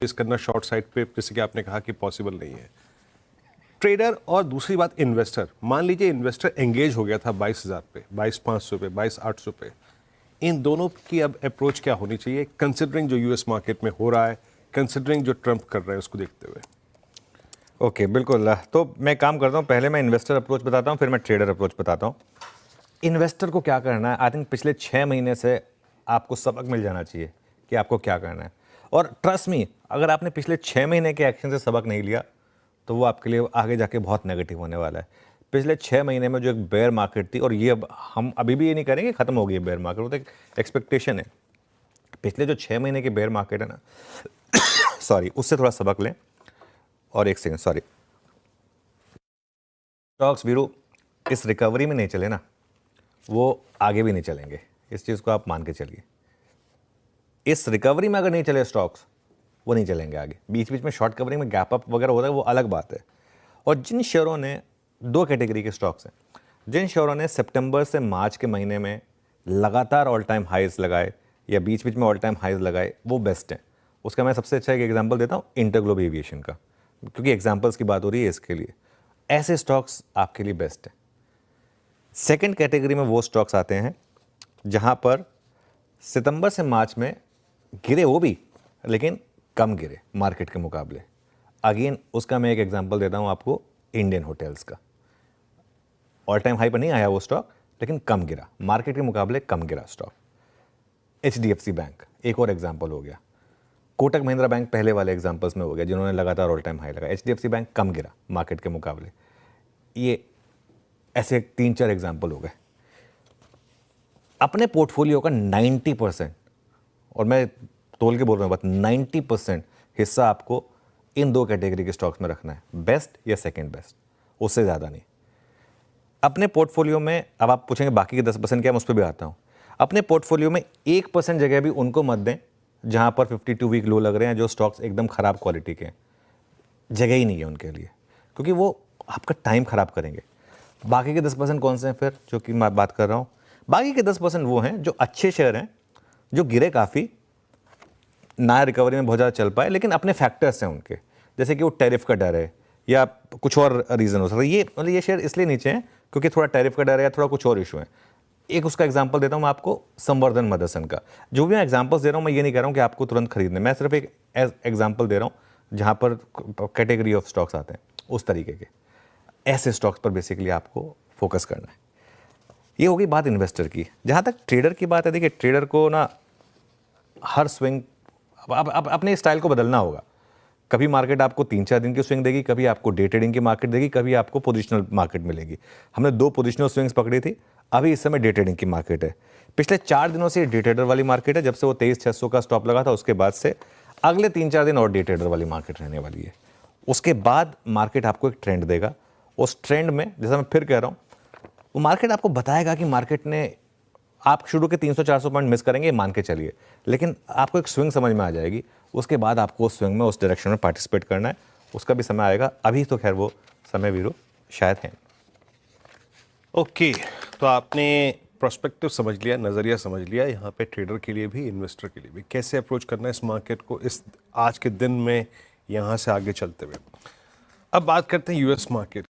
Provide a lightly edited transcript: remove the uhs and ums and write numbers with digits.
इस करना short side पे, जैसे कि आपने कहा कि पॉसिबल नहीं है। ट्रेडर और दूसरी बात इन्वेस्टर, मान लीजिए इन्वेस्टर एंगेज हो गया था 22,000 पे, 22,500 पे, 22,800 पे, इन दोनों की अब अप्रोच क्या होनी चाहिए कंसिडरिंग जो यूएस मार्केट में हो रहा है, कंसिडरिंग जो ट्रंप कर रहे हैं उसको देखते हुए? ओके, बिल्कुल। तो मैं काम करता हूँ, पहले मैं इन्वेस्टर अप्रोच बताता हूँ, फिर मैं ट्रेडर अप्रोच बताता हूँ। इन्वेस्टर को क्या करना है, आई थिंक पिछले 6 महीने से आपको सबक मिल जाना चाहिए कि आपको क्या करना है। और ट्रस्ट मी, अगर आपने पिछले 6 महीने के एक्शन से सबक नहीं लिया तो वो आपके लिए आगे जाके बहुत नेगेटिव होने वाला है। पिछले 6 महीने में जो एक बेयर मार्केट थी, और ये अब हम अभी भी ये नहीं करेंगे ख़त्म हो गई है बेयर मार्केट, वो तो एक एक्सपेक्टेशन है। पिछले जो 6 महीने की बेयर मार्केट है ना, सॉरी, उससे थोड़ा सबक लें। और एक सेकंड, सॉरी, स्टॉक्स वीरू इस रिकवरी में नहीं चले ना, वो आगे भी नहीं चलेंगे। इस चीज़ को आप मान के चलिए। इस रिकवरी में अगर नहीं चले स्टॉक्स, वो नहीं चलेंगे आगे। बीच बीच में शॉर्ट कवरिंग में गैप अप वगैरह होता है, वो अलग बात है। और जिन शेयरों ने, दो कैटेगरी के स्टॉक्स हैं, जिन शेयरों ने सितंबर से मार्च के महीने में लगातार ऑल टाइम हाइज लगाए या बीच बीच में ऑल टाइम हाइज लगाए, वो बेस्ट हैं। उसका मैं सबसे अच्छा एक एग्जांपल देता हूँ, इंटरग्लोब एविएशन का, क्योंकि एग्जांपल्स की बात हो रही है इसके लिए। ऐसे स्टॉक्स आपके लिए बेस्ट हैं। सेकंड कैटेगरी में वो स्टॉक्स आते हैं जहां पर सितंबर से मार्च में गिरे वो भी, लेकिन कम गिरे मार्केट के मुकाबले। अगेन उसका मैं एक एग्जांपल देता हूं आपको, इंडियन होटल्स का। ऑल टाइम हाई पर नहीं आया वो स्टॉक, लेकिन कम गिरा, मार्केट के मुकाबले कम गिरा स्टॉक। HDFC बैंक एक और एग्जांपल हो गया। कोटक महिंद्रा बैंक पहले वाले एग्जांपल्स में हो गया, जिन्होंने लगातार ऑल टाइम हाई लगा। HDFC बैंक कम गिरा मार्केट के मुकाबले। ये ऐसे 3-4 एग्जाम्पल हो गए। अपने पोर्टफोलियो का 90%, और मैं तोल के बोल रहा हूँ बात, 90% हिस्सा आपको इन दो कैटेगरी के स्टॉक्स में रखना है, बेस्ट या सेकंड बेस्ट, उससे ज़्यादा नहीं। अपने पोर्टफोलियो में, अब आप पूछेंगे बाकी के 10% क्या, मैं उस पर भी आता हूँ। अपने पोर्टफोलियो में 1% जगह भी उनको मत दें जहाँ पर 52 वीक लो लग रहे हैं, जो स्टॉक्स एकदम ख़राब क्वालिटी के हैं। जगह ही नहीं है उनके लिए, क्योंकि वो आपका टाइम ख़राब करेंगे। बाकी के 10% कौन से हैं फिर, जो कि मैं बात कर रहा हूँ? बाकी के 10% वो हैं जो अच्छे शेयर हैं, जो गिरे काफ़ी, ना रिकवरी में बहुत ज़्यादा चल पाए, लेकिन अपने फैक्टर्स हैं उनके, जैसे कि वो टैरिफ का डर है या कुछ और रीज़न हो सकता है। ये मतलब ये शेयर इसलिए नीचे हैं क्योंकि थोड़ा टैरिफ का डर है या थोड़ा कुछ और इशू है। एक उसका एग्जांपल देता हूँ मैं आपको, संवर्धन मदरसन का। जो भी मैं एग्जांपल्स दे रहा हूँ, मैं ये नहीं कह रहा हूँ कि आपको तुरंत खरीदने, मैं सिर्फ एक एग्जांपल दे रहा हूँ जहाँ पर कैटेगरी ऑफ स्टॉक्स आते हैं उस तरीके के। ऐसे स्टॉक्स पर बेसिकली आपको फोकस करना है। ये होगी बात इन्वेस्टर की। जहाँ तक ट्रेडर की बात है, देखिए ट्रेडर को ना हर स्विंग अब अपने स्टाइल को बदलना होगा। कभी मार्केट आपको 3-4 दिन की स्विंग देगी, कभी आपको डे ट्रेडिंग की मार्केट देगी, कभी आपको पोजिशनल मार्केट मिलेगी। हमने 2 पोजिशनल स्विंग्स पकड़ी थी, अभी इस समय डे ट्रेडिंग की मार्केट है। पिछले 4 दिनों से डे ट्रेडर वाली मार्केट है, जब से वो 23,600 का स्टॉप लगा था उसके बाद से अगले 3-4 दिन और डे ट्रेडर वाली मार्केट रहने वाली है। उसके बाद मार्केट आपको एक ट्रेंड देगा। उस ट्रेंड में, जैसा मैं फिर कह रहा हूँ, वो मार्केट आपको बताएगा कि मार्केट ने, आप शुरू के 300-400 पॉइंट मिस करेंगे, मान के चलिए, लेकिन आपको एक स्विंग समझ में आ जाएगी। उसके बाद आपको उस स्विंग में, उस डायरेक्शन में पार्टिसिपेट करना है। उसका भी समय आएगा, अभी तो खैर वो समय वीरो शायद है। ओके, तो आपने प्रोस्पेक्टिव समझ लिया, नज़रिया समझ लिया, यहाँ पे ट्रेडर के लिए भी इन्वेस्टर के लिए भी कैसे अप्रोच करना है इस मार्केट को इस आज के दिन में यहाँ से आगे चलते हुए। अब बात करते हैं यूएस मार्केट